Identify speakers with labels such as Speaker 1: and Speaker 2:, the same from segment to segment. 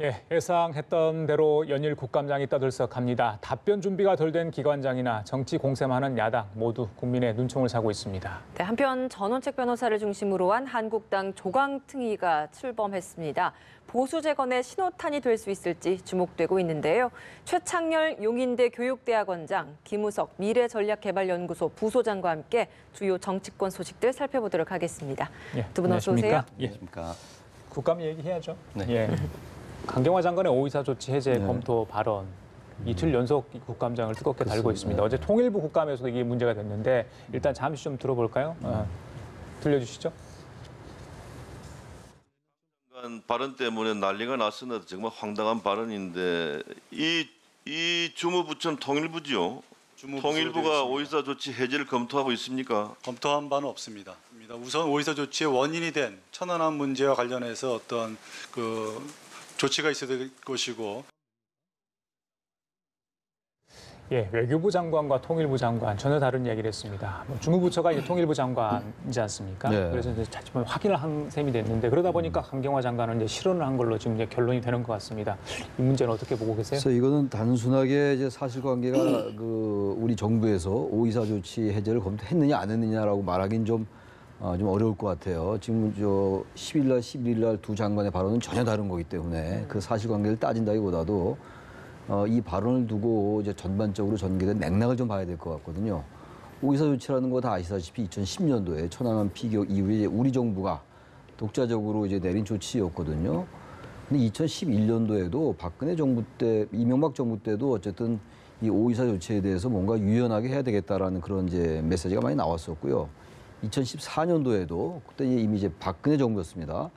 Speaker 1: 예, 예상했던 대로 연일 국감장이 떠들썩합니다. 답변 준비가 덜 된 기관장이나 정치 공세만하는 야당 모두 국민의 눈총을 사고 있습니다.
Speaker 2: 네, 한편 전원책 변호사를 중심으로 한 한국당 조강특위가 출범했습니다. 보수 재건의 신호탄이 될 수 있을지 주목되고 있는데요. 최창렬 용인대 교육대학원장, 김우석 미래전략개발연구소 부소장과 함께 주요 정치권 소식들 살펴보도록 하겠습니다.
Speaker 1: 예,
Speaker 2: 두 분 어서 오세요.
Speaker 1: 예. 국감 얘기해야죠.
Speaker 3: 네.
Speaker 1: 예. 강경화 장관의 오이사 조치 해제
Speaker 3: 네.
Speaker 1: 검토 발언. 이틀 연속 국감장을 뜨겁게 달고 있습니다. 어제 통일부 국감에서도 이게 문제가 됐는데 일단 잠시 좀 들어볼까요? 들려주시죠.
Speaker 4: 발언 때문에 난리가 났으나 정말 황당한 발언인데 이 주무부처는 통일부지요. 통일부가 오이사 조치 해제를 검토하고 있습니까?
Speaker 5: 검토한 바는 없습니다. 우선 오이사 조치의 원인이 된 천안함 문제와 관련해서 어떤 조치가 있어야 될 것이고.
Speaker 1: 예, 외교부 장관과 통일부 장관 전혀 다른 이야기를 했습니다. 주무부처가 이제 통일부 장관이지 않습니까?
Speaker 3: 네.
Speaker 1: 그래서 이제 자칫 확인을 한 셈이 됐는데 그러다 보니까 강경화 장관은 이제 실언을 한 걸로 지금 이제 결론이 되는 것 같습니다. 이 문제는 어떻게 보고 계세요?
Speaker 3: 그래서 이거는 단순하게 이제 사실관계가 우리 정부에서 오이사 조치 해제를 검토했느냐 안 했느냐라고 말하기는 좀 어려울 것 같아요. 지금 10일 날, 11일 날 두 장관의 발언은 전혀 다른 거기 때문에 그 사실관계를 따진다기보다도 이 발언을 두고 이제 전반적으로 전개된 맥락을 좀 봐야 될 것 같거든요. 오이사 조치라는 거 다 아시다시피 2010년도에 천안함 피격 이후에 우리 정부가 독자적으로 이제 내린 조치였거든요. 근데 2011년도에도 박근혜 정부 때, 이명박 정부 때도 어쨌든 이 오이사 조치에 대해서 뭔가 유연하게 해야 되겠다라는 그런 이제 메시지가 많이 나왔었고요. 2014년도에도 그때 이미 이제 박근혜 정부였습니다.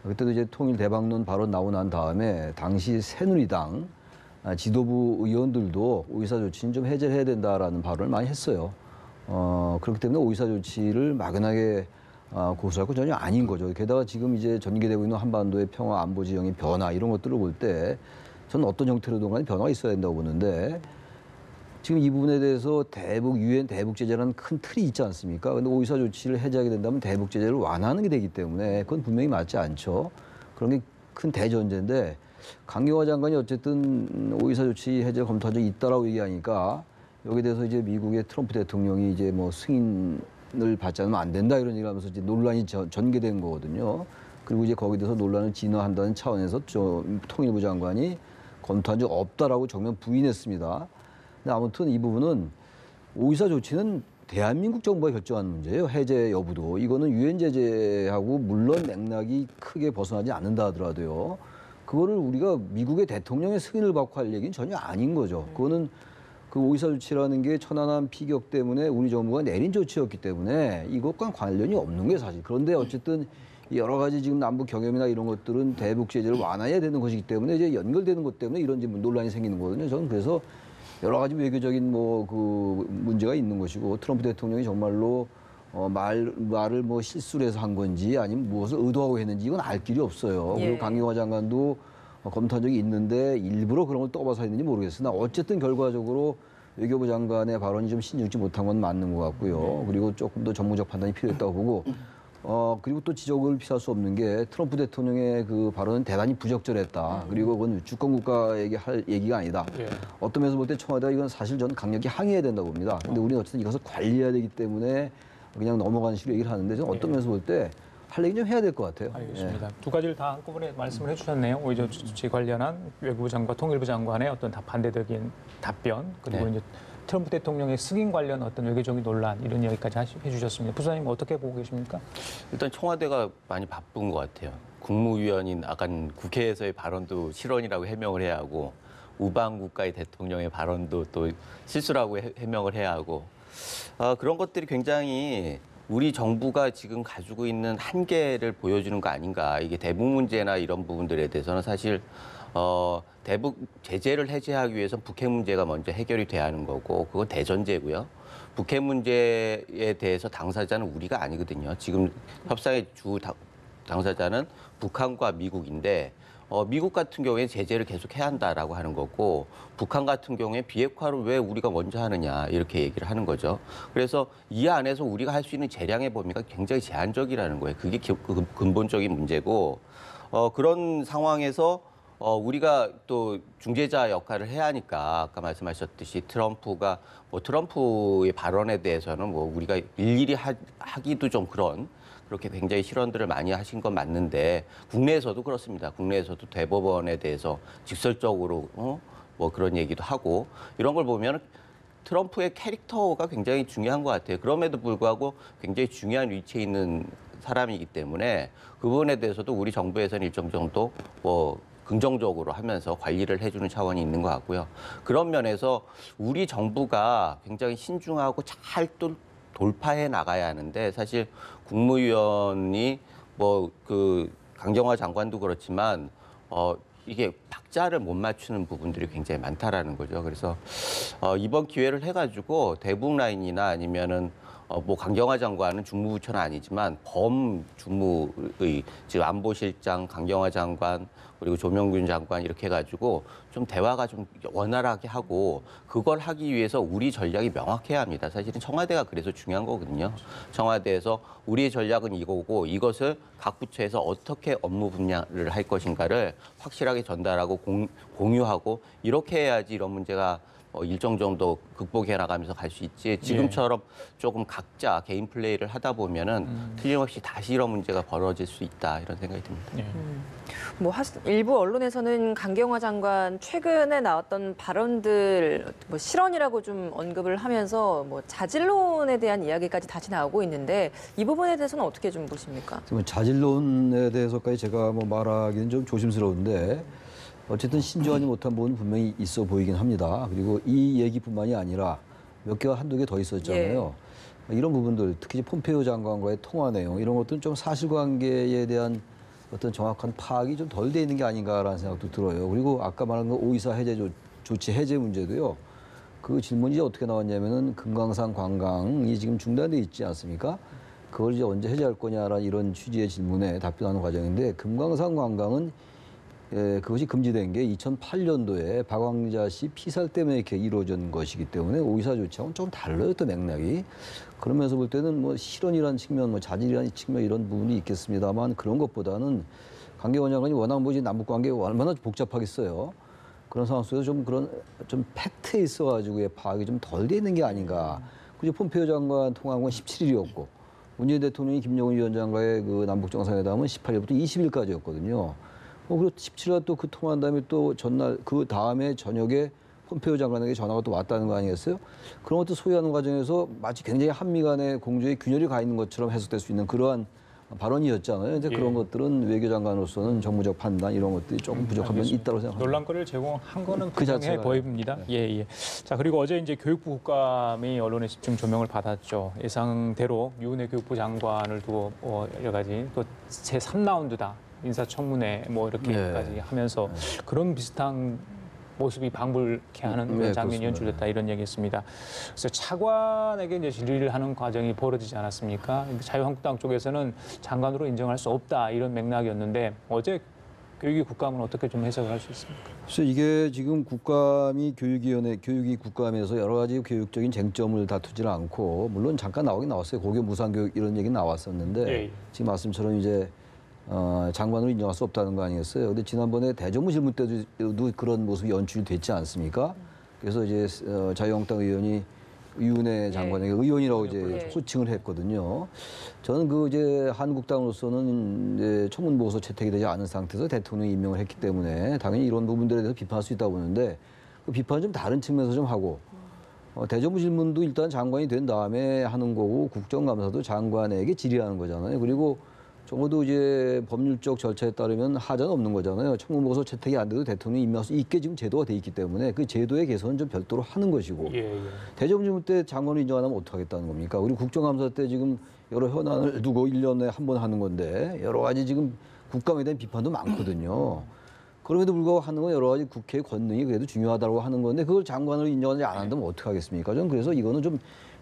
Speaker 3: 그때도 이제 통일 대박론 발언 나오고 난 다음에 당시 새누리당 지도부 의원들도 오이사 조치는 좀 해제를 해야 된다라는 발언을 많이 했어요. 그렇기 때문에 오이사 조치를 막연하게 고수할 건 전혀 아닌 거죠. 게다가 지금 이제 전개되고 있는 한반도의 평화 안보 지형의 변화 이런 것들을 볼 때 저는 어떤 형태로든 간에 변화가 있어야 된다고 보는데 지금 이 부분에 대해서 유엔 대북 제재라는 큰 틀이 있지 않습니까? 근데 오이사 조치를 해제하게 된다면 대북 제재를 완화하는 게 되기 때문에 그건 분명히 맞지 않죠. 그런 게 큰 대전제인데 강경화 장관이 어쨌든 오이사 조치 해제 검토한 적이 있다라고 얘기하니까 여기에 대해서 이제 미국의 트럼프 대통령이 이제 뭐 승인을 받지 않으면 안 된다 이런 얘기를 하면서 이제 논란이 전개된 거거든요. 그리고 이제 거기에 대해서 논란을 진화한다는 차원에서 통일부 장관이 검토한 적 없다라고 정면 부인했습니다. 근데 아무튼 이 부분은 오이사 조치는 대한민국 정부가 결정하는 문제예요. 해제 여부도. 이거는 유엔 제재하고 물론 맥락이 크게 벗어나지 않는다 하더라도요. 그거를 우리가 미국의 대통령의 승인을 받고 할 얘기는 전혀 아닌 거죠. 그거는 그 오이사 조치라는 게 천안함 피격 때문에 우리 정부가 내린 조치였기 때문에 이것과 관련이 없는 게 사실. 그런데 어쨌든 여러 가지 지금 남북 경협이나 이런 것들은 대북 제재를 완화해야 되는 것이기 때문에 이제 연결되는 것 때문에 이런 논란이 생기는 거거든요. 저는 그래서 여러 가지 외교적인 문제가 있는 것이고 트럼프 대통령이 정말로 말을 실수를 해서 한 건지 아니면 무엇을 의도하고 했는지 이건 알 길이 없어요.
Speaker 2: 예.
Speaker 3: 그리고 강경화 장관도 검토한 적이 있는데 일부러 그런 걸 떠봐서 했는지 모르겠으나 어쨌든 결과적으로 외교부 장관의 발언이 좀 신중치 못한 건 맞는 것 같고요. 그리고 조금 더 전문적 판단이 필요했다고 보고 그리고 또 지적을 피할 수 없는 게 트럼프 대통령의 그 발언은 대단히 부적절했다. 그리고 그건 주권국가에게 할 얘기가 아니다.
Speaker 1: 예.
Speaker 3: 어떤 면에서 볼 때 청와대가 이건 사실 저는 강력히 항의해야 된다고 봅니다. 근데 우리는 어쨌든 이것을 관리해야 되기 때문에 그냥 넘어가는 식으로 얘기를 하는데 저는 어떤 면에서 볼 때 할 얘기 좀 해야 될 것 같아요.
Speaker 1: 알겠습니다. 두 가지를 다 한꺼번에 말씀을 해주셨네요. 오이사 조치 관련한 외교부 장관, 통일부 장관의 어떤 반대적인 답변 그리고 이제 트럼프 대통령의 승인 관련 어떤 외교적인 논란 이런 이야기까지 해주셨습니다. 부사님 어떻게 보고 계십니까?
Speaker 6: 일단 청와대가 많이 바쁜 것 같아요. 국무위원인 아까 국회에서의 발언도 실언이라고 해명을 해야 하고 우방 국가의 대통령의 발언도 또 실수라고 해명을 해야 하고 그런 것들이 굉장히 우리 정부가 지금 가지고 있는 한계를 보여주는 거 아닌가. 이게 대북 문제나 이런 부분들에 대해서는 사실 대북 제재를 해제하기 위해서 북핵 문제가 먼저 해결이 돼야 하는 거고 그건 대전제고요. 북핵 문제에 대해서 당사자는 우리가 아니거든요. 지금 협상의 주 당사자는 북한과 미국인데 미국 같은 경우에 제재를 계속 해야 한다라고 하는 거고 북한 같은 경우에 비핵화를 왜 우리가 먼저 하느냐 이렇게 얘기를 하는 거죠. 그래서 이 안에서 우리가 할 수 있는 재량의 범위가 굉장히 제한적이라는 거예요. 그게 근본적인 문제고 그런 상황에서 우리가 또 중재자 역할을 해야 하니까 아까 말씀하셨듯이 트럼프가 뭐 트럼프의 발언에 대해서는 뭐 우리가 일일이 하기도 좀 그렇게 굉장히 실언들을 많이 하신 건 맞는데 국내에서도 그렇습니다. 국내에서도 대법원에 대해서 직설적으로 뭐 그런 얘기도 하고 이런 걸 보면 트럼프의 캐릭터가 굉장히 중요한 것 같아요. 그럼에도 불구하고 굉장히 중요한 위치에 있는 사람이기 때문에 그 부분에 대해서도 우리 정부에서는 일정 정도 뭐 긍정적으로 하면서 관리를 해주는 차원이 있는 것 같고요. 그런 면에서 우리 정부가 굉장히 신중하고 잘 또 돌파해 나가야 하는데 사실 국무위원이 뭐 그 강경화 장관도 그렇지만 이게 박자를 못 맞추는 부분들이 굉장히 많다라는 거죠. 그래서 이번 기회를 해가지고 대북 라인이나 아니면은 뭐 강경화 장관은 중무부처는 아니지만 범주무의 지금 안보실장, 강경화 장관 그리고 조명균 장관 이렇게 해가지고 좀 대화가 좀 원활하게 하고 그걸 하기 위해서 우리 전략이 명확해야 합니다. 사실은 청와대가 그래서 중요한 거거든요. 청와대에서 우리의 전략은 이거고 이것을 각 부처에서 어떻게 업무 분야를 할 것인가를 확실하게 전달하고 공유하고 이렇게 해야지 이런 문제가 일정 정도 극복해 나가면서 갈 수 있지 지금처럼 조금 각자 개인 플레이를 하다 보면은 틀림없이 다시 이런 문제가 벌어질 수 있다 이런 생각이 듭니다.
Speaker 2: 뭐 일부 언론에서는 강경화 장관 최근에 나왔던 발언들 뭐 실언이라고 좀 언급을 하면서 뭐 자질론에 대한 이야기까지 다시 나오고 있는데 이 부분에 대해서는 어떻게 좀 보십니까?
Speaker 3: 자질론에 대해서까지 제가 뭐 말하기는 좀 조심스러운데 어쨌든 신중하지 못한 부분은 분명히 있어 보이긴 합니다. 그리고 이 얘기뿐만이 아니라 몇 개가 한두 개 더 있었잖아요. 이런 부분들 특히 폼페이오 장관과의 통화 내용 이런 것들은 좀 사실관계에 대한 어떤 정확한 파악이 좀 덜 돼 있는 게 아닌가라는 생각도 들어요. 그리고 아까 말한 거 오이사 해제 조치 해제 문제도요. 그 질문이 어떻게 나왔냐면은 금강산 관광이 지금 중단돼 있지 않습니까? 그걸 이제 언제 해제할 거냐라는 이런 취지의 질문에 답변하는 과정인데 금강산 관광은 그것이 금지된 게 2008년도에 박광자 씨 피살 때문에 이렇게 이루어진 것이기 때문에 오이사 조치하고는 좀 달라요, 또 맥락이. 그러면서 볼 때는 뭐 실언이라는 측면, 뭐 자질이라는 측면 이런 부분이 있겠습니다만 그런 것보다는 강경화 장관이 워낙 뭐지 남북 관계가 얼마나 복잡하겠어요. 그런 상황 속에서 좀 팩트에 있어가지고의 파악이 좀 덜 돼 있는 게 아닌가. 그죠? 폼페이오 장관 통화한 건 17일이었고 문재인 대통령이 김정은 위원장과의 그 남북 정상회담은 18일부터 20일까지였거든요. 그리고 17일 또 그 통화한 다음에 또 전날 그 다음에 저녁에 폼페이오 장관에게 전화가 또 왔다는 거 아니겠어요? 그런 것도 소유하는 과정에서 마치 굉장히 한미 간의 공조에 균열이 가 있는 것처럼 해석될 수 있는 그러한 발언이었잖아요. 이제 그런 것들은 외교장관으로서는 정무적 판단 이런 것들이 조금 부족한 면이 있다고 생각합니다.
Speaker 1: 논란거리를 제공한 거는
Speaker 3: 그
Speaker 1: 분명해
Speaker 3: 자체가-
Speaker 1: 보입니다. 예. 자, 그리고 어제 이제 교육부 국감이 언론에 집중 조명을 받았죠. 예상대로 유은혜 교육부 장관을 두고 여러 가지 또 제 3라운드다. 인사청문회 뭐 이렇게까지 하면서 그런 비슷한 모습이 방불케 하는 그런 장면이
Speaker 3: 그렇습니다.
Speaker 1: 연출됐다 이런 얘기했습니다. 그래서 차관에게 이제 질의를 하는 과정이 벌어지지 않았습니까? 자유한국당 쪽에서는 장관으로 인정할 수 없다 이런 맥락이었는데 어제 교육위 국감은 어떻게 좀 해석을 할 수 있습니까?
Speaker 3: 그래서 이게 지금 국감이 교육위 국감에서 여러 가지 교육적인 쟁점을 다투지는 않고 물론 잠깐 나오긴 나왔어요. 고교 무상교육 이런 얘기 나왔었는데 지금 말씀처럼 이제 장관으로 인정할 수 없다는 거 아니겠어요? 근데 지난번에 대정부 질문 때도 그런 모습이 연출이 됐지 않습니까? 그래서 이제 자유한국당 의원이 유은혜 장관에게 의원이라고 이제 호칭을 했거든요. 저는 그 이제 한국당으로서는 이제 청문 보고서 채택이 되지 않은 상태에서 대통령이 임명을 했기 때문에 당연히 이런 부분들에 대해서 비판할 수 있다고 보는데 그 비판은 좀 다른 측면에서 좀 하고 대정부 질문도 일단 장관이 된 다음에 하는 거고 국정감사도 장관에게 질의하는 거잖아요. 그리고 적어도 이제 법률적 절차에 따르면 하자는 없는 거잖아요. 청문 보고서 채택이 안 돼도 대통령이 임명할 수 있게 지금 제도가 돼 있기 때문에 그 제도의 개선은 좀 별도로 하는 것이고 대정부 질문 때 장관을 인정 안 하면 어떡하겠다는 겁니까? 그리고 국정감사 때 지금 여러 현안을 두고 1년에 한 번 하는 건데 여러 가지 지금 국감에 대한 비판도 많거든요. 그럼에도 불구하고 하는 건 여러 가지 국회의 권능이 그래도 중요하다고 하는 건데 그걸 장관으로 인정하지 않는다면 어떡하겠습니까? 저는 그래서 이거는 좀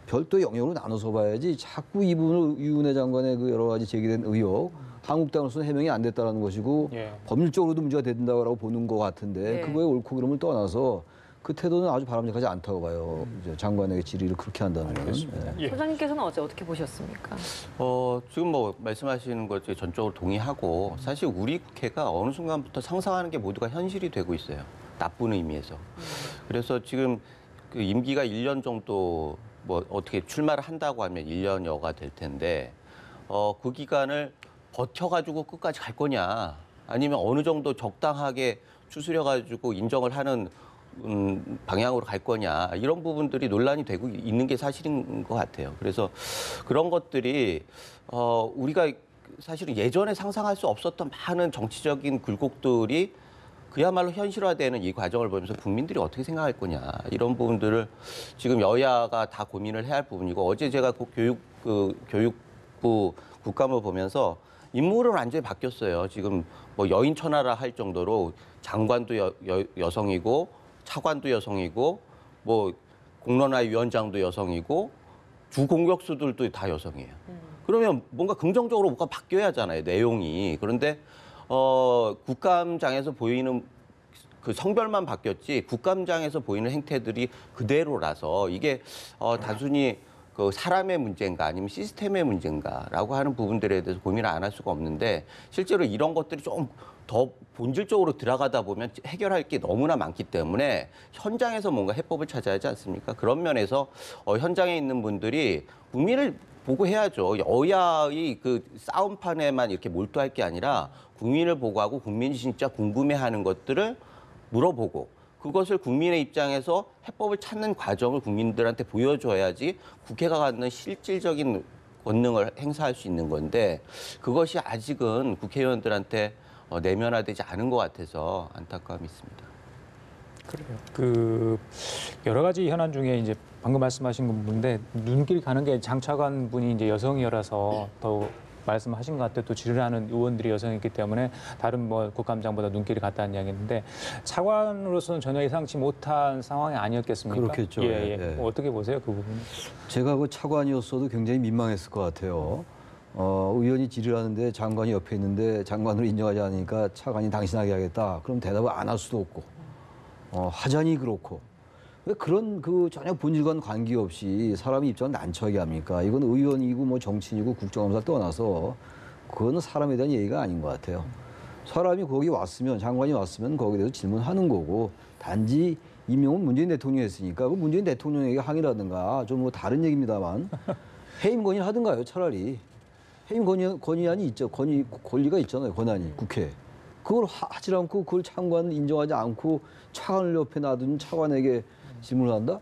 Speaker 3: 별도의 영역으로 나눠서 봐야지 자꾸 이 부분을 유은혜 장관의 그 여러 가지 제기된 의혹 한국당으로서는 해명이 안 됐다는 것이고 법률적으로도 문제가 된다고 보는 것 같은데 그거의 옳고 그름을 떠나서 그 태도는 아주 바람직하지 않다고 봐요. 이제 장관에게 질의를 그렇게 한다는 거는. 예.
Speaker 2: 소장님께서는 어제 어떻게 보셨습니까?
Speaker 6: 지금 뭐 말씀하시는 것에 전적으로 동의하고 사실 우리 국회가 어느 순간부터 상상하는 게 모두가 현실이 되고 있어요. 나쁜 의미에서. 그래서 지금 그 임기가 1년 정도 뭐 어떻게 출마를 한다고 하면 1년여가 될 텐데 그 기간을 버텨가지고 끝까지 갈 거냐 아니면 어느 정도 적당하게 추스려가지고 인정을 하는 방향으로 갈 거냐 이런 부분들이 논란이 되고 있는 게 사실인 것 같아요. 그래서 그런 것들이 우리가 사실은 예전에 상상할 수 없었던 많은 정치적인 굴곡들이 그야말로 현실화되는 이 과정을 보면서 국민들이 어떻게 생각할 거냐 이런 부분들을 지금 여야가 다 고민을 해야 할 부분이고 어제 제가 교육부 국감을 보면서 인물은 완전히 바뀌었어요. 지금 뭐 여인천하라 할 정도로 장관도 여성이고 차관도 여성이고 뭐 공론화 위원장도 여성이고 주 공격수들도 다 여성이에요. 그러면 뭔가 긍정적으로 뭔가 바뀌어야 하잖아요. 내용이. 그런데 국감장에서 보이는 그 성별만 바뀌었지 국감장에서 보이는 행태들이 그대로라서 이게 단순히 그 사람의 문제인가 아니면 시스템의 문제인가라고 하는 부분들에 대해서 고민을 안 할 수가 없는데 실제로 이런 것들이 좀 더 본질적으로 들어가다 보면 해결할 게 너무나 많기 때문에 현장에서 뭔가 해법을 찾아야 하지 않습니까? 그런 면에서 현장에 있는 분들이 국민을 보고 해야죠. 여야의 그 싸움판에만 이렇게 몰두할 게 아니라 국민을 보고 하고 국민이 진짜 궁금해하는 것들을 물어보고 그것을 국민의 입장에서 해법을 찾는 과정을 국민들한테 보여줘야지 국회가 갖는 실질적인 권능을 행사할 수 있는 건데 그것이 아직은 국회의원들한테 내면화되지 않은 것 같아서 안타까움이 있습니다.
Speaker 1: 그래요. 그 여러 가지 현안 중에 이제 방금 말씀하신 부분인데 눈길 가는 게 장차관 분이 이제 여성이라서 더 말씀하신 것 같아요. 또 질의하는 의원들이 여성이기 때문에 다른 뭐 국감장보다 눈길이 갔다는 이야기인데 차관으로서는 전혀 예상치 못한 상황이 아니었겠습니까?
Speaker 3: 그렇겠죠.
Speaker 1: 예.
Speaker 3: 예.
Speaker 1: 뭐 어떻게 보세요, 그 부분?
Speaker 3: 제가 그 차관이었어도 굉장히 민망했을 것 같아요. 의원이 질의를 하는데 장관이 옆에 있는데 장관으로 인정하지 않으니까 차관이 당신하게 하겠다. 그럼 대답을 안 할 수도 없고 하자니 그렇고 그런 그 전혀 본질과는 관계없이 사람의 입장을 난처하게 합니까? 이건 의원이고 뭐 정치인이고 국정감사 떠나서 그거는 사람에 대한 예의가 아닌 것 같아요. 사람이 거기 왔으면 장관이 왔으면 거기에 대해서 질문하는 거고 단지 임명은 문재인 대통령이 했으니까 그 문재인 대통령에게 항의라든가 좀 뭐 다른 얘기입니다만 해임 건의를 하든가요 차라리. 해임 건의안이 있죠. 권리가 있잖아요. 권한이 국회. 그걸 하지 않고 그걸 차관은 인정하지 않고 차관을 옆에 놔둔 차관에게 질문을 한다?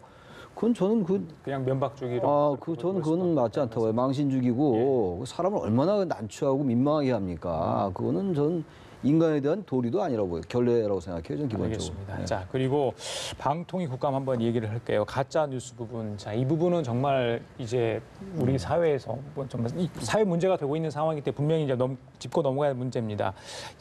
Speaker 3: 그건 저는
Speaker 1: 그냥 면박주기로.
Speaker 3: 저는 그거는 맞지 않다고 해요. 망신주기고 사람을 얼마나 난처하고 민망하게 합니까? 그거는 전 인간에 대한 도리도 아니라고 보여요. 결례라고 생각해요. 저는 기본적으로.
Speaker 1: 알겠습니다.
Speaker 3: 네.
Speaker 1: 자, 그리고 방통위 국감 한번 얘기를 할게요. 가짜 뉴스 부분. 자, 이 부분은 정말 이제 우리 사회에서 정말 사회 문제가 되고 있는 상황이기 때문에 분명히 이제 짚고 넘어가야 할 문제입니다.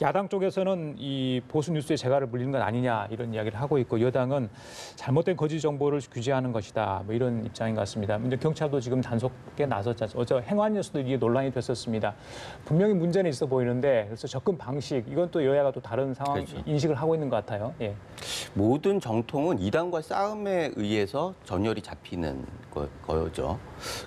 Speaker 1: 야당 쪽에서는 이 보수 뉴스에 재갈을 물리는 건 아니냐 이런 이야기를 하고 있고 여당은 잘못된 거짓 정보를 규제하는 것이다. 뭐 이런 입장인 것 같습니다. 근데 경찰도 지금 단속에 나섰지 않습니까? 어제 행안 뉴스도 이게 논란이 됐었습니다. 분명히 문제는 있어 보이는데 그래서 접근 방식 이건 또 여야가 또 다른 상황
Speaker 6: 그렇죠.
Speaker 1: 인식을 하고 있는 것 같아요. 예.
Speaker 6: 모든 정통은 이단과 싸움에 의해서 전열이 잡히는 거죠.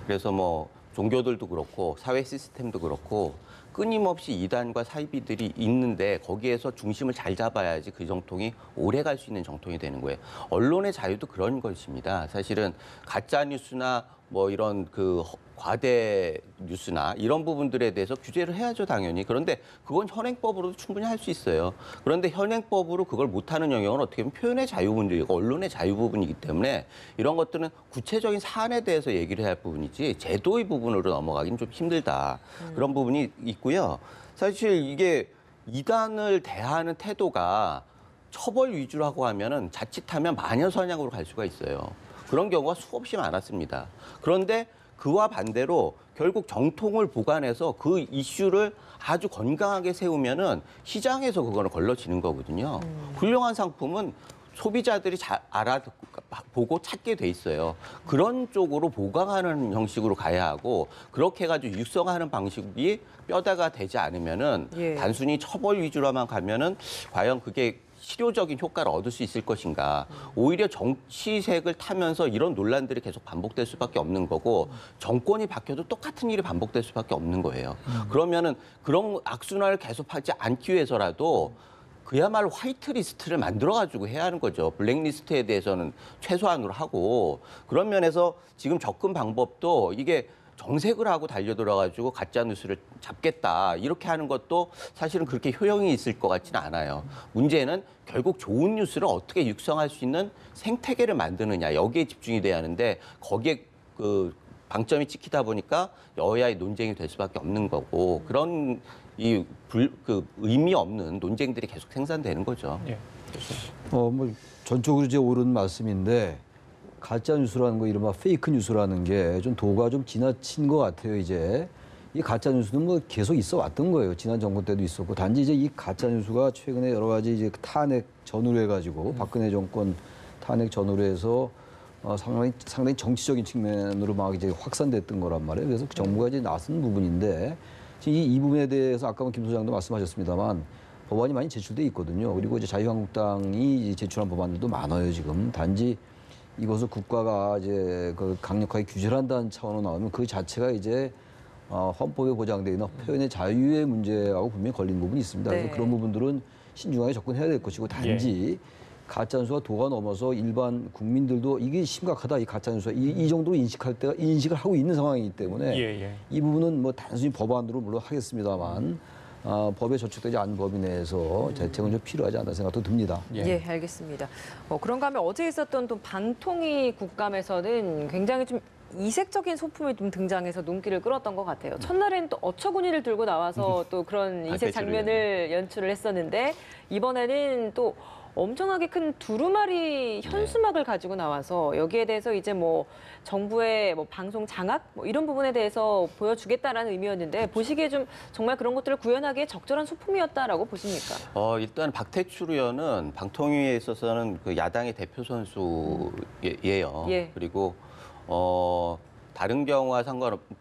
Speaker 6: 그래서 뭐 종교들도 그렇고 사회 시스템도 그렇고 끊임없이 이단과 사이비들이 있는데 거기에서 중심을 잘 잡아야지 그 정통이 오래 갈 수 있는 정통이 되는 거예요. 언론의 자유도 그런 것입니다. 사실은 가짜 뉴스나 뭐 이런 그 과대 뉴스나 이런 부분들에 대해서 규제를 해야죠, 당연히. 그런데 그건 현행법으로도 충분히 할 수 있어요. 그런데 현행법으로 그걸 못하는 영역은 어떻게 보면 표현의 자유 문제이고 언론의 자유 부분이기 때문에 이런 것들은 구체적인 사안에 대해서 얘기를 해야 할 부분이지 제도의 부분으로 넘어가기는 좀 힘들다. 그런 부분이 있고요. 사실 이게 이단을 대하는 태도가 처벌 위주라고 하면은 자칫하면 마녀사냥으로 갈 수가 있어요. 그런 경우가 수없이 많았습니다. 그런데 그와 반대로 결국 정통을 보관해서 그 이슈를 아주 건강하게 세우면은 시장에서 그거는 걸러지는 거거든요. 훌륭한 상품은 소비자들이 잘 알아보고 찾게 돼 있어요. 그런 쪽으로 보강하는 형식으로 가야 하고 그렇게 해가지고 육성하는 방식이 뼈대가 되지 않으면은
Speaker 2: 예.
Speaker 6: 단순히 처벌 위주로만 가면은 과연 그게 실효적인 효과를 얻을 수 있을 것인가. 오히려 정치색을 타면서 이런 논란들이 계속 반복될 수밖에 없는 거고 정권이 바뀌어도 똑같은 일이 반복될 수밖에 없는 거예요. 그러면은 그런 악순환을 계속하지 않기 위해서라도 그야말로 화이트리스트를 만들어가지고 해야 하는 거죠. 블랙리스트에 대해서는 최소한으로 하고 그런 면에서 지금 접근 방법도 이게 정색을 하고 달려들어가지고 가짜 뉴스를 잡겠다 이렇게 하는 것도 사실은 그렇게 효용이 있을 것 같지는 않아요. 문제는 결국 좋은 뉴스를 어떻게 육성할 수 있는 생태계를 만드느냐 여기에 집중이 돼야 하는데 거기에 그 방점이 찍히다 보니까 여야의 논쟁이 될 수밖에 없는 거고 그런 의미 없는 논쟁들이 계속 생산되는 거죠.
Speaker 1: 예.
Speaker 3: 뭐 전적으로 이제 옳은 말씀인데 가짜 뉴스라는 거 이른바 페이크 뉴스라는 게 좀 도가 좀 지나친 것 같아요. 이제 이 가짜 뉴스는 뭐 계속 있어 왔던 거예요. 지난 정권 때도 있었고 단지 이제 이 가짜 뉴스가 최근에 여러 가지 이제 탄핵 전후로 해가지고 박근혜 정권 탄핵 전후로 해서 상당히 정치적인 측면으로 막 이제 확산됐던 거란 말이에요. 그래서 정부가 이제 나선 부분인데 지금 이 부분에 대해서 아까 김 소장도 말씀하셨습니다만 법안이 많이 제출돼 있거든요. 그리고 이제 자유한국당이 제출한 법안들도 많아요. 지금 단지 이것을 국가가 이제 그 강력하게 규제를 한다는 차원으로 나오면 그 자체가 이제 헌법에 보장되어 있는 표현의 자유의 문제하고 분명히 걸리는 부분이 있습니다.
Speaker 2: 네.
Speaker 3: 그래서 그런 부분들은 신중하게 접근해야 될 것이고 단지 가짜 뉴스가 도가 넘어서 일반 국민들도 이게 심각하다 이 가짜 뉴스가 이 정도로 인식을 하고 있는 상황이기 때문에 이 부분은 뭐 단순히 법안으로 물론 하겠습니다만 법에 저촉되지 않은 범위 내에서 대책은 좀 필요하지 않나 생각도 듭니다.
Speaker 2: 예, 알겠습니다. 그런가 하면 어제 있었던 또 방통위 국감에서는 굉장히 좀 이색적인 소품이 좀 등장해서 눈길을 끌었던 것 같아요. 첫날엔 또 어처구니를 들고 나와서 또 그런 이색 장면을 연출을 했었는데 이번에는 또 엄청나게 큰 두루마리 현수막을 가지고 나와서 여기에 대해서 이제 뭐 정부의 뭐 방송 장악 뭐 이런 부분에 대해서 보여주겠다라는 의미였는데 보시기에 좀 정말 그런 것들을 구현하기에 적절한 소품이었다라고 보십니까?
Speaker 6: 일단 박태출 의원은 방통위에 있어서는 그 야당의 대표 선수예요.
Speaker 2: 예.
Speaker 6: 그리고 다른 경우와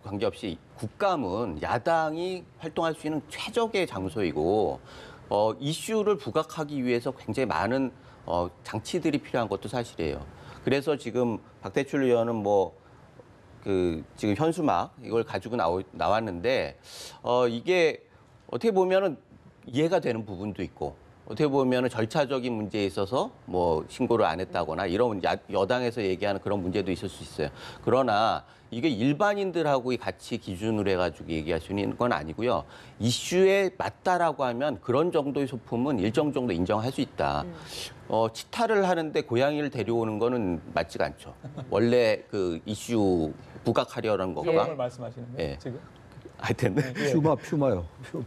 Speaker 6: 관계없이 국감은 야당이 활동할 수 있는 최적의 장소이고 이슈를 부각하기 위해서 굉장히 많은 장치들이 필요한 것도 사실이에요. 그래서 지금 박태출 의원은 지금 현수막 이걸 가지고 나왔는데 이게 어떻게 보면은 이해가 되는 부분도 있고 어떻게 보면은 절차적인 문제에 있어서 뭐 신고를 안 했다거나 이런 여당에서 얘기하는 그런 문제도 있을 수 있어요. 그러나 이게 일반인들하고 같이 기준으로 해가지고 얘기할 수 있는 건 아니고요. 이슈에 맞다라고 하면 그런 정도의 소품은 일정 정도 인정할 수 있다. 치타를 하는데 고양이를 데려오는 거는 맞지가 않죠. 원래 그 이슈 부각하려는 것과
Speaker 1: 뭘 말씀하시는 거예요?
Speaker 6: 예.
Speaker 1: 지금?
Speaker 6: 하여튼
Speaker 3: 퓨마요.
Speaker 2: 그렇죠.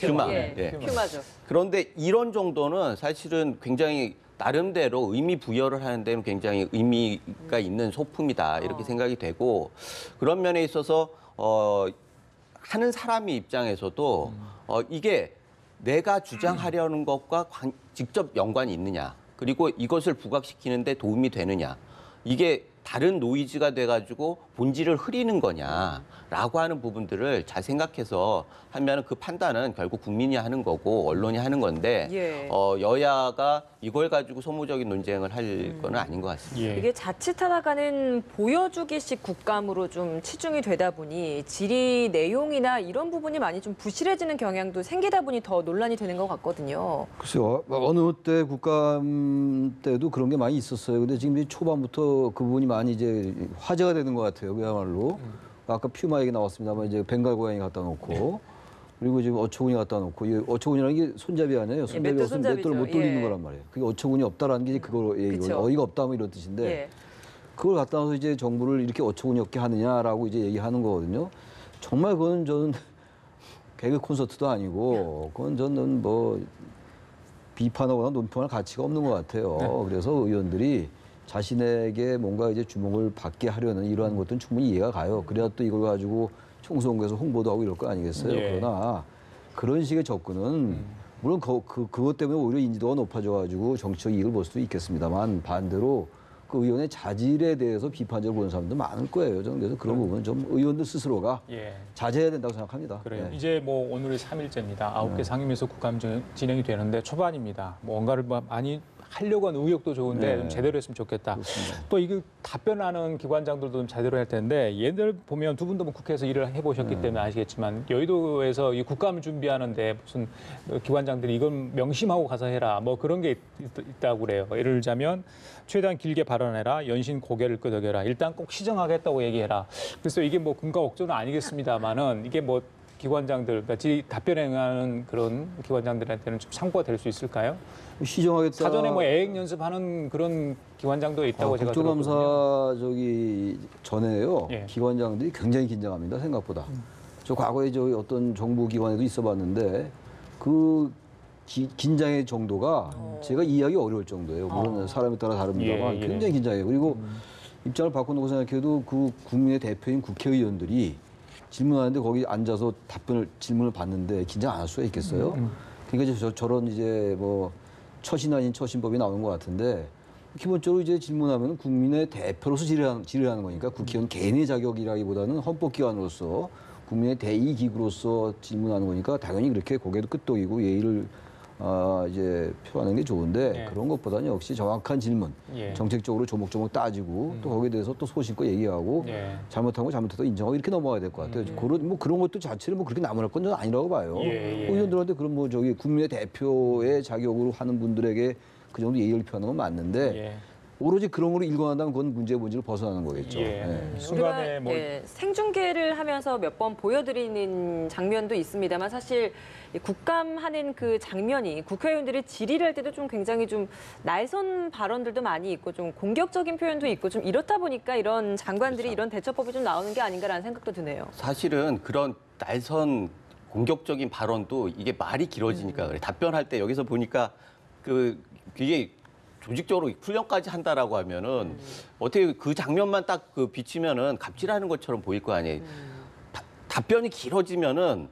Speaker 6: 퓨마.
Speaker 2: 예, 퓨마죠.
Speaker 6: 그런데 이런 정도는 사실은 굉장히 나름대로 의미 부여를 하는 데는 굉장히 의미가 있는 소품이다 이렇게 생각이 되고 그런 면에 있어서 하는 사람의 입장에서도 이게 내가 주장하려는 것과 직접 연관이 있느냐 그리고 이것을 부각시키는데 도움이 되느냐 이게 다른 노이즈가 돼가지고 본질을 흐리는 거냐라고 하는 부분들을 잘 생각해서 하면 그 판단은 결국 국민이 하는 거고 언론이 하는 건데
Speaker 2: 예.
Speaker 6: 여야가 이걸 가지고 소모적인 논쟁을 할 건 아닌 것 같습니다.
Speaker 2: 이게 자칫하다가는 보여주기식 국감으로 좀 치중이 되다 보니 질의 내용이나 이런 부분이 많이 좀 부실해지는 경향도 생기다 보니 더 논란이 되는 것 같거든요.
Speaker 3: 글쎄요. 어느 때 국감 때도 그런 게 많이 있었어요. 근데 지금 이제 초반부터 그 부분이 많이 이제 화제가 되는 것 같아요. 그야말로. 아까 퓨마 얘기 나왔습니다만 이제 벵갈 고양이 갖다 놓고 그리고 지금 어처구니 갖다 놓고 이 어처구니라는 게 손잡이 아니에요. 손잡이
Speaker 2: 맷돌
Speaker 3: 없으면 맷돌을 못
Speaker 2: 손잡이죠.
Speaker 3: 돌리는
Speaker 2: 예.
Speaker 3: 거란 말이에요. 그게 어처구니 없다라는 게 그거
Speaker 2: 그쵸.
Speaker 3: 어이가 없다 뭐 이런 뜻인데
Speaker 2: 예.
Speaker 3: 그걸 갖다 놔서 이제 정부를 이렇게 어처구니 없게 하느냐라고 이제 얘기하는 거거든요. 정말 그건 저는 개그 콘서트도 아니고 그건 저는 뭐 비판하거나 논평할 가치가 없는 것 같아요. 그래서 의원들이 자신에게 뭔가 이제 주목을 받게 하려는 이러한 것들은 충분히 이해가 가요. 그래야 또 이걸 가지고 총선에서 홍보도 하고 이럴 거 아니겠어요. 그러나 그런 식의 접근은 물론 그것 때문에 오히려 인지도가 높아져가지고 정치적 이익을 볼 수도 있겠습니다만 반대로 그 의원의 자질에 대해서 비판적으로 보는 사람도 많을 거예요. 저는 그래서 그런 부분은 좀 의원들 스스로가
Speaker 1: 예.
Speaker 3: 자제해야 된다고 생각합니다.
Speaker 1: 그래요.
Speaker 3: 네.
Speaker 1: 이제 뭐 오늘이 3일째입니다. 9개 상임위에서 국감 진행이 되는데 초반입니다. 뭔가를 많이 하려고 하는 의욕도 좋은데
Speaker 3: 네.
Speaker 1: 좀 제대로 했으면 좋겠다.
Speaker 3: 그렇습니다.
Speaker 1: 또 이게 답변하는 기관장들도 좀 제대로 할 텐데 예를 보면 두 분도 뭐 국회에서 일을 해보셨기 때문에 아시겠지만 여의도에서 이 국감을 준비하는데 무슨 기관장들이 이건 명심하고 가서 해라 뭐 그런 게 있다고 그래요. 예를 들자면 최대한 길게 발언해라, 연신 고개를 끄덕여라, 일단 꼭 시정하겠다고 얘기해라. 그래서 이게 뭐 금과 옥조는 아니겠습니다만은 이게 뭐 기관장들, 그러니까 답변에 응하는 그런 기관장들한테는 좀 참고가 될 수 있을까요?
Speaker 3: 시정하겠다.
Speaker 1: 사전에 뭐 애행 연습하는 그런 기관장도 있다고 제가 들었거든요.
Speaker 3: 국정감사 저기 전에요.
Speaker 1: 예.
Speaker 3: 기관장들이 굉장히 긴장합니다. 생각보다. 저 과거에 저 어떤 정부 기관에도 있어봤는데 그 긴장의 정도가 제가 이해하기 어려울 정도예요. 물론 사람에 따라 다릅니다만
Speaker 1: 예, 예.
Speaker 3: 굉장히 긴장해요. 그리고 입장을 바꿔놓고 생각해도 그 국민의 대표인 국회의원들이 질문하는데 거기 앉아서 질문을 받는데 긴장 안 할 수가 있겠어요? 그러니까 이제 저런 이제 뭐 처신 아닌 처신법이 나오는 것 같은데 기본적으로 이제 질문하면 국민의 대표로서 질의하는 거니까 국회의원 개인의 자격이라기보다는 헌법기관으로서 국민의 대의기구로서 질문하는 거니까 당연히 그렇게 고개도 끄덕이고 예의를 이제 표하는 게 좋은데
Speaker 1: 예.
Speaker 3: 그런 것보다는 역시 정확한 질문,
Speaker 1: 예.
Speaker 3: 정책적으로 조목조목 따지고 또 거기에 대해서 또 소신껏 얘기하고
Speaker 1: 예.
Speaker 3: 잘못한 거 잘못해도 인정하고 이렇게 넘어가야 될 것 같아요. 그런 것도 자체를 뭐 그렇게 나무랄 건 저는 아니라고 봐요.
Speaker 1: 예, 예.
Speaker 3: 의원들한테 그런 뭐 저기 국민의 대표의 자격으로 하는 분들에게 그 정도 예의를 표하는 건 맞는데
Speaker 1: 예.
Speaker 3: 오로지 그런 거로 일관한다면 그건 문제의 본질을 벗어나는 거겠죠.
Speaker 1: 예.
Speaker 3: 예.
Speaker 1: 순간에
Speaker 2: 우리가
Speaker 1: 뭐
Speaker 2: 생중계를 하면서 몇 번 보여드리는 장면도 있습니다만 사실 이 국감하는 그 장면이 국회의원들이 질의를 할 때도 좀 굉장히 좀 날선 발언들도 많이 있고 좀 공격적인 표현도 있고 좀 이렇다 보니까 이런 장관들이
Speaker 6: 그렇죠.
Speaker 2: 이런 대처법이 좀 나오는 게 아닌가라는 생각도 드네요.
Speaker 6: 사실은 그런 날선 공격적인 발언도 이게 말이 길어지니까 그래. 답변할 때 여기서 보니까 그게 조직적으로 훈련까지 한다라고 하면은 어떻게 그 장면만 딱 그 비치면은 갑질하는 것처럼 보일 거 아니에요. 답변이 길어지면은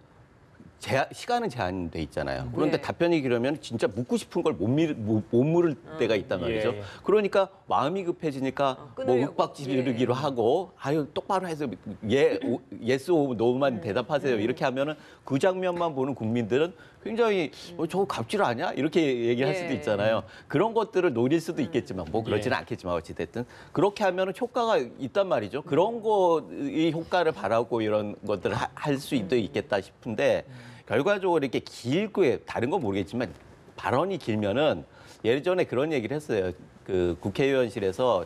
Speaker 6: 시간은 제한돼 있잖아요. 그런데
Speaker 2: 네.
Speaker 6: 답변이 길으면 진짜 묻고 싶은 걸 못 물을 때가 있단 말이죠.
Speaker 1: 예.
Speaker 6: 그러니까 마음이 급해지니까 뭐
Speaker 2: 끊으려고.
Speaker 6: 윽박 지르기로 하고 아유 똑바로 해서 예스 오 노만 대답하세요. 이렇게 하면은 그 장면만 보는 국민들은 굉장히 저거 갑질 아니야? 이렇게 얘기할 수도
Speaker 2: 예.
Speaker 6: 있잖아요. 그런 것들을 노릴 수도 있겠지만 뭐 그렇지는 않겠지만 어찌됐든 그렇게 하면은 효과가 있단 말이죠. 그런 거의 효과를 바라고 이런 것들을 할 수도 있겠다 싶은데 결과적으로 이렇게 길고 다른 건 모르겠지만 발언이 길면은 예전에 그런 얘기를 했어요. 그 국회의원실에서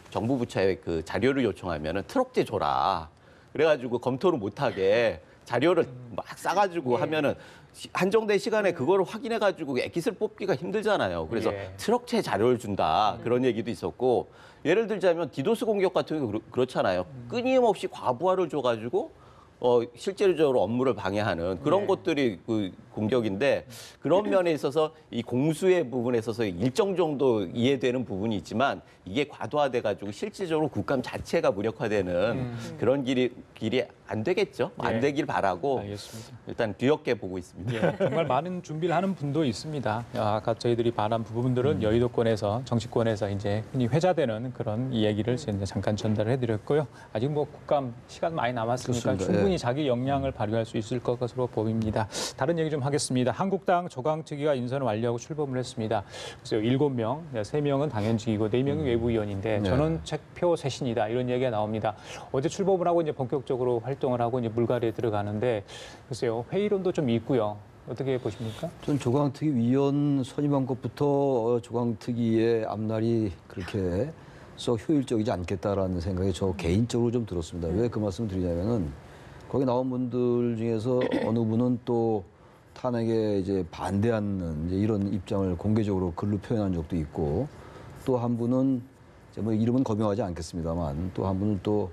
Speaker 6: 정부 부처에 그 자료를 요청하면은 트럭제 줘라. 그래가지고 검토를 못하게 자료를 막 싸가지고 하면은 한정된 시간에 그거를 확인해가지고 엑기스를 뽑기가 힘들잖아요. 그래서
Speaker 1: 예.
Speaker 6: 트럭제 자료를 준다. 그런 얘기도 있었고 예를 들자면 디도스 공격 같은 경우 그렇잖아요. 끊임없이 과부하를 줘가지고 실질적으로 업무를 방해하는 그런
Speaker 1: 네.
Speaker 6: 것들이 그 공격인데 그런 면에 있어서 이 공수의 부분에 있어서 일정 정도 이해되는 부분이 있지만 이게 과도화돼 가지고 실질적으로 국감 자체가 무력화되는 그런 길이 안 되겠죠.
Speaker 1: 네.
Speaker 6: 안 되길 바라고
Speaker 1: 알겠습니다.
Speaker 6: 일단 뒤엎게 보고 있습니다.
Speaker 1: 예, 정말 많은 준비를 하는 분도 있습니다. 아까 저희들이 말한 부분들은 여의도권에서 정치권에서 이제 흔히 회자되는 그런 이야기를 이제 잠깐 전달을 해드렸고요. 아직 뭐 국감 시간 많이 남았으니까
Speaker 3: 그렇습니다.
Speaker 1: 충분히
Speaker 3: 예.
Speaker 1: 자기 역량을 발휘할 수 있을 것으로 보입니다. 다른 얘기 좀 하겠습니다. 한국당 조강특위가 인선을 완료하고 출범을 했습니다. 그래서 7명, 3명은 당연직이고 4명이 외부위원인데
Speaker 3: 네.
Speaker 1: 전원책표 쇄신이다 이런 얘기가 나옵니다. 어제 출범을 하고 이제 본격적으로 활동을 하고 이제 물갈이에 들어가는데 글쎄요 회의론도 좀 있고요. 어떻게 보십니까?
Speaker 3: 전 조강특위 위원 선임한 것부터 조강특위의 앞날이 그렇게 썩 효율적이지 않겠다라는 생각이 저 개인적으로 좀 들었습니다. 왜 그 말씀을 드리냐면은 거기 나온 분들 중에서 어느 분은 또 탄핵에 이제 반대하는 이제 이런 입장을 공개적으로 글로 표현한 적도 있고 또 한 분은 이제 뭐 이름은 거명하지 않겠습니다만 또 한 분은 또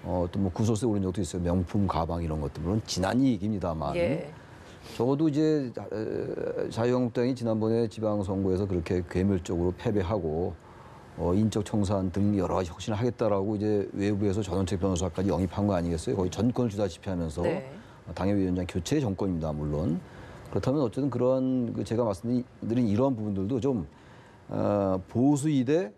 Speaker 3: 뭐 구설수에 오른 적도 있어요. 명품 가방 이런 것들 물론 지난 얘기입니다만
Speaker 2: 예.
Speaker 3: 적어도 이제 자유한국당이 지난번에 지방선거에서 그렇게 괴멸적으로 패배하고 인적 청산 등 여러 가지 혁신을 하겠다라고 이제 외부에서 전원책 변호사까지 영입한 거 아니겠어요? 거의 전권을 주다시피 하면서
Speaker 2: 네.
Speaker 3: 당협위원장 교체 정권입니다, 물론. 그렇다면 어쨌든 그런 제가 말씀드린 이러한 부분들도 좀 보수이대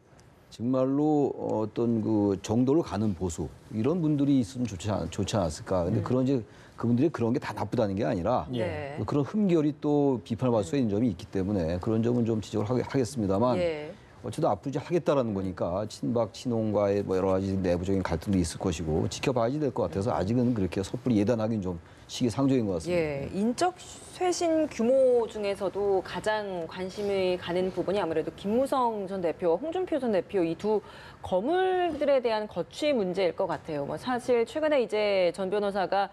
Speaker 3: 정말로 어떤 그 정도를 가는 보수 이런 분들이 있으면 좋지 않았을까. 근데 그런 이제 그분들이 그런 게 다 나쁘다는 게 아니라
Speaker 2: 네.
Speaker 3: 그런 흠결이 또 비판을 받을 수 있는 점이 있기 때문에 그런 점은 좀 지적을 하겠습니다만
Speaker 2: 예.
Speaker 3: 어쨌든 앞으로 이제 하겠다라는 거니까 친박 친홍과의 뭐 여러 가지 내부적인 갈등도 있을 것이고 지켜봐야지 될 것 같아서 아직은 그렇게 섣불리 예단하기는 좀 시기상조인 것 같습니다.
Speaker 2: 예, 인적 쇄신 규모 중에서도 가장 관심이 가는 부분이 아무래도 김무성 전 대표와 홍준표 전 대표 이 두 거물들에 대한 거취 문제일 것 같아요. 뭐 사실 최근에 이제 전 변호사가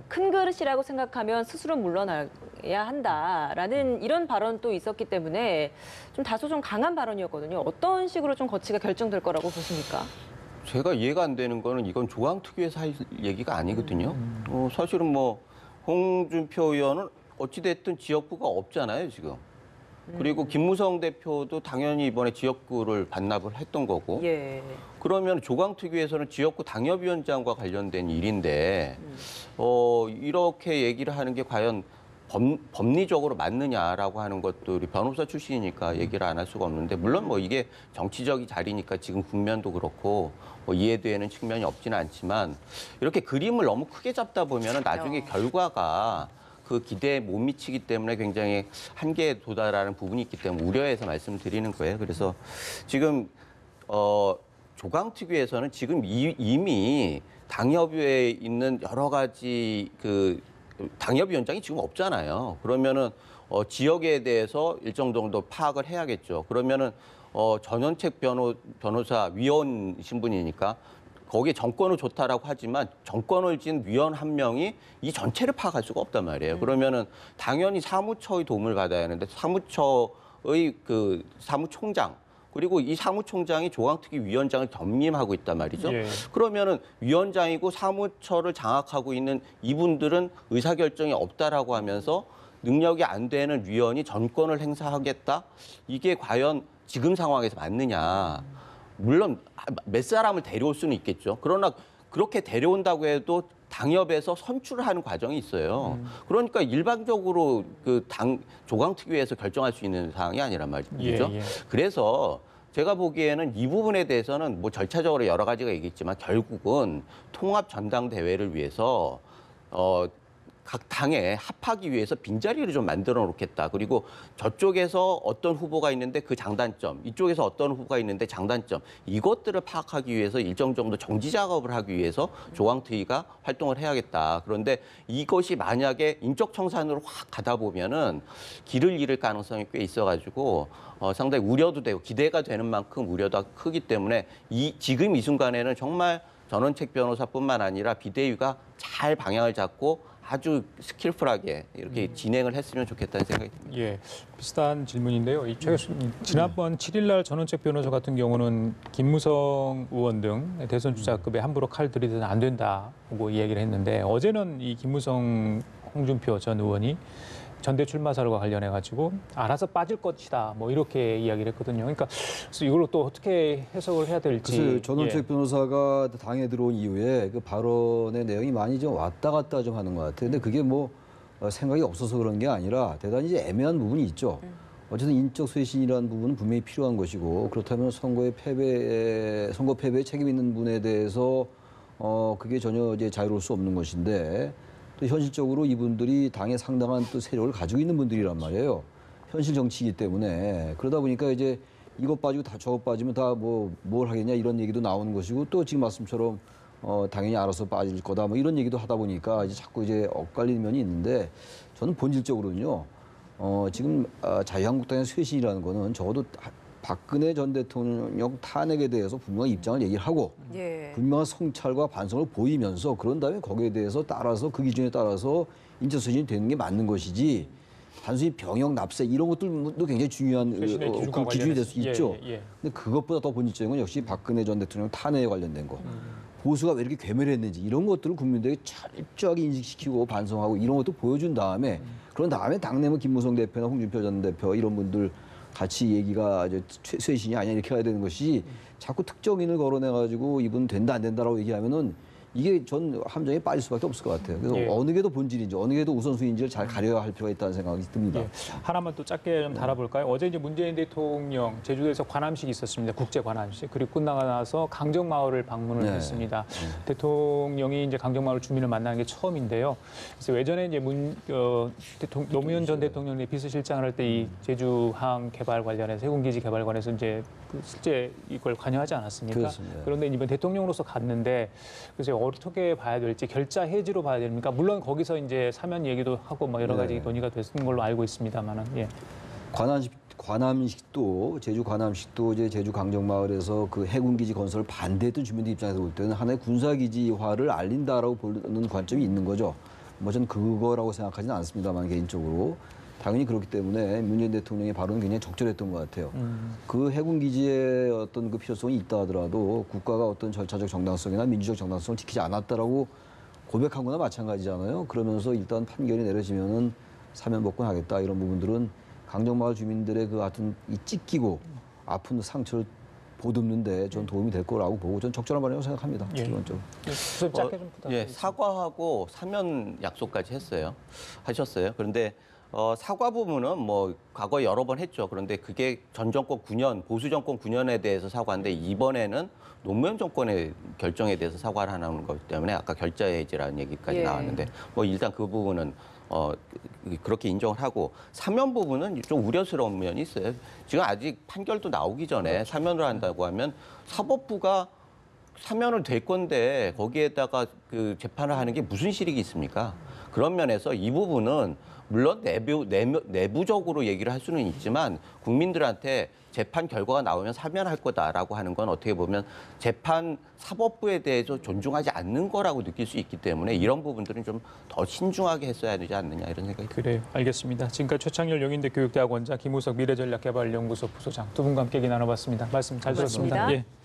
Speaker 2: 큰 그릇이라고 생각하면 스스로 물러나야 한다라는 이런 발언도 있었기 때문에 좀 다소 좀 강한 발언이었거든요. 어떤 식으로 좀 거취가 결정될 거라고 보십니까?
Speaker 6: 제가 이해가 안 되는 거는 이건 조강특위에서 할 얘기가 아니거든요. 사실은 뭐 홍준표 의원은 어찌됐든 지역구가 없잖아요, 지금. 그리고 김무성 대표도 당연히 이번에 지역구를 반납을 했던 거고.
Speaker 2: 예.
Speaker 6: 그러면 조강특위에서는 지역구 당협위원장과 관련된 일인데 이렇게 얘기를 하는 게 과연 법리적으로 맞느냐라고 하는 것도 우리 변호사 출신이니까 얘기를 안 할 수가 없는데 물론 뭐 이게 정치적인 자리니까 지금 국면도 그렇고 뭐 이해되는 측면이 없지는 않지만 이렇게 그림을 너무 크게 잡다 보면은 나중에 결과가 그 기대에 못 미치기 때문에 굉장히 한계에 도달하는 부분이 있기 때문에 우려해서 말씀드리는 거예요. 그래서 지금 조강특위에서는 지금 이미 당협위에 있는 여러 가지 그 당협위원장이 지금 없잖아요. 그러면은 지역에 대해서 일정 정도 파악을 해야겠죠. 그러면은 전원책 변호사 위원 신분이니까 거기에 정권은 좋다라고 하지만 정권을 진 위원 한 명이 이 전체를 파악할 수가 없단 말이에요. 그러면은 당연히 사무처의 도움을 받아야 하는데 사무처의 그 사무총장 그리고 이 사무총장이 조강특위 위원장을 겸임하고 있단 말이죠.
Speaker 1: 예.
Speaker 6: 그러면은 위원장이고 사무처를 장악하고 있는 이분들은 의사결정이 없다라고 하면서 능력이 안 되는 위원이 전권을 행사하겠다? 이게 과연 지금 상황에서 맞느냐? 물론 몇 사람을 데려올 수는 있겠죠. 그러나 그렇게 데려온다고 해도 당협에서 선출을 하는 과정이 있어요. 그러니까 일반적으로 그 조강특위에서 결정할 수 있는 사항이 아니란 말이죠.
Speaker 1: 예.
Speaker 6: 그래서 제가 보기에는 이 부분에 대해서는 뭐 절차적으로 여러 가지가 얘기했지만 결국은 통합 전당대회를 위해서 각 당에 합하기 위해서 빈자리를 좀 만들어 놓겠다. 그리고 저쪽에서 어떤 후보가 있는데 그 장단점, 이쪽에서 어떤 후보가 있는데 장단점, 이것들을 파악하기 위해서 일정 정도 정지 작업을 하기 위해서 조강특위가 활동을 해야겠다. 그런데 이것이 만약에 인적 청산으로 확 가다 보면은 길을 잃을 가능성이 꽤 있어가지고 상당히 우려도 되고 기대가 되는 만큼 우려도 크기 때문에 지금 이 순간에는 정말 전원책 변호사뿐만 아니라 비대위가 잘 방향을 잡고 아주 스킬풀하게 이렇게 진행을 했으면 좋겠다는 생각이 듭니다.
Speaker 1: 예, 비슷한 질문인데요. 지난번 7일 날 전원책 변호사 같은 경우는 김무성 의원 등 대선 주자급에 함부로 칼 들이대는 안 된다고 이야기를 했는데 어제는 이 김무성, 홍준표 전 의원이 전대 출마설과 관련해 가지고 알아서 빠질 것이다 뭐 이렇게 이야기를 했거든요. 그러니까 그래서 이걸 또 어떻게 해석을 해야 될지.
Speaker 3: 그래서 전원책 변호사가 당에 들어온 이후에 그 발언의 내용이 많이 좀 왔다 갔다 좀 하는 것 같아요. 근데 그게 뭐 생각이 없어서 그런 게 아니라 대단히 이제 애매한 부분이 있죠. 어쨌든 인적 쇄신이라는 부분은 분명히 필요한 것이고 그렇다면 선거 패배에 책임 있는 분에 대해서 그게 전혀 이제 자유로울 수 없는 것인데. 또 현실적으로 이분들이 당에 상당한 또 세력을 가지고 있는 분들이란 말이에요. 현실 정치이기 때문에 그러다 보니까 이제 이것 빠지고 다 저것 빠지면 다 뭘 하겠냐 이런 얘기도 나오는 것이고 또 지금 말씀처럼 당연히 알아서 빠질 거다 뭐 이런 얘기도 하다 보니까 이제 자꾸 이제 엇갈리는 면이 있는데 저는 본질적으로는요. 지금 자유한국당의 쇄신이라는 거는 적어도 박근혜 전 대통령 탄핵에 대해서 분명히 입장을 얘기를 하고
Speaker 2: 예.
Speaker 3: 분명한 성찰과 반성을 보이면서 그런 다음에 거기에 대해서 따라서 그 기준에 따라서 인적 쇄신이 되는 게 맞는 것이지 단순히 병역 납세 이런 것들도 굉장히 중요한
Speaker 1: 쇄신의 기준과
Speaker 3: 기준이 될 수
Speaker 1: 관련해서.
Speaker 3: 있죠.
Speaker 1: 예.
Speaker 3: 근데 그것보다 더 본질적인 건 역시 박근혜 전 대통령 탄핵에 관련된 거. 보수가 왜 이렇게 괴멸했는지 이런 것들을 국민들에게 철저하게 인식시키고 반성하고 이런 것도 보여준 다음에 그런 다음에 당내면 김무성 대표나 홍준표 전 대표 이런 분들 같이 얘기가 이제 쇄신이 아니야 이렇게 해야 되는 것이 자꾸 특정인을 거론해가지고 이분 된다 안 된다라고 얘기하면은 이게 전 함정에 빠질 수밖에 없을 것 같아요. 그래서
Speaker 1: 예.
Speaker 3: 어느 게 더 본질인지 어느 게 더 우선순위인지를 잘 가려야 할 필요가 있다는 생각이 듭니다.
Speaker 1: 예. 하나만 또 짧게 좀 달아볼까요? 어제 이제 문재인 대통령 제주도에서 관함식이 있었습니다. 국제 관함식. 그리고 끝나고 나서 강정마을을 방문을
Speaker 3: 네.
Speaker 1: 했습니다. 대통령이 이제 강정마을 주민을 만나는 게 처음인데요. 그래서 예전에 이제 노무현 전 대통령이 비서실장을 할 때 이 제주항 개발 관련해서 해군기지 개발 관련해서 이제 실제 이걸 관여하지 않았습니까?
Speaker 3: 그렇습니다.
Speaker 1: 그런데 이번 대통령으로서 갔는데 그래서 어떻게 봐야 될지 결자 해지로 봐야 됩니까? 물론 거기서 이제 사면 얘기도 하고 뭐 여러 가지
Speaker 3: 네.
Speaker 1: 논의가 됐는 걸로 알고 있습니다만은 예.
Speaker 3: 관함식도 제주 관함식도 이제 제주 강정마을에서 그 해군기지 건설 반대했던 주민들 입장에서 볼 때는 하나의 군사기지화를 알린다라고 보는 관점이 있는 거죠. 뭐 전 그거라고 생각하지는 않습니다만 개인적으로 당연히 그렇기 때문에 문재인 대통령의 발언은 굉장히 적절했던 것 같아요. 그 해군기지의 어떤 그 필요성이 있다 하더라도 국가가 어떤 절차적 정당성이나 민주적 정당성을 지키지 않았다라고 고백한 거나 마찬가지잖아요. 그러면서 일단 판결이 내려지면은 사면 복권하겠다 이런 부분들은 강정마을 주민들의 그 하여튼 이 찢기고 아픈 상처를 보듬는데 전 도움이 될 거라고 보고 전 적절한 말이라고 생각합니다.
Speaker 1: 예.
Speaker 3: 기본적으로.
Speaker 1: 좀 짧게 좀 부탁드리겠습니다.
Speaker 6: 예, 사과하고 사면 약속까지 하셨어요. 그런데 사과 부분은 뭐 과거에 여러 번 했죠. 그런데 그게 전 정권 9년, 보수 정권 9년에 대해서 사과인데 이번에는 노무현 정권의 결정에 대해서 사과를 하는 거기 때문에 아까 결자 해지라는 얘기까지
Speaker 2: 예.
Speaker 6: 나왔는데 뭐 일단 그 부분은 그렇게 인정을 하고 사면 부분은 좀 우려스러운 면이 있어요. 지금 아직 판결도 나오기 전에 사면을 한다고 하면 사법부가 사면을 될 건데 거기에다가 그 재판을 하는 게 무슨 실익이 있습니까? 그런 면에서 이 부분은 물론 내부적으로 얘기를 할 수는 있지만 국민들한테 재판 결과가 나오면 사면할 거다라고 하는 건 어떻게 보면 재판 사법부에 대해서 존중하지 않는 거라고 느낄 수 있기 때문에 이런 부분들은 좀 더 신중하게 했어야 되지 않느냐 이런 생각이 듭니다.
Speaker 1: 그래요. 알겠습니다. 지금까지 최창렬 용인대 교육대학원장, 김우석 미래전략개발연구소 부소장 두 분과 함께 얘기 나눠봤습니다. 말씀 잘 들었습니다.
Speaker 2: 고맙습니다.
Speaker 1: 예.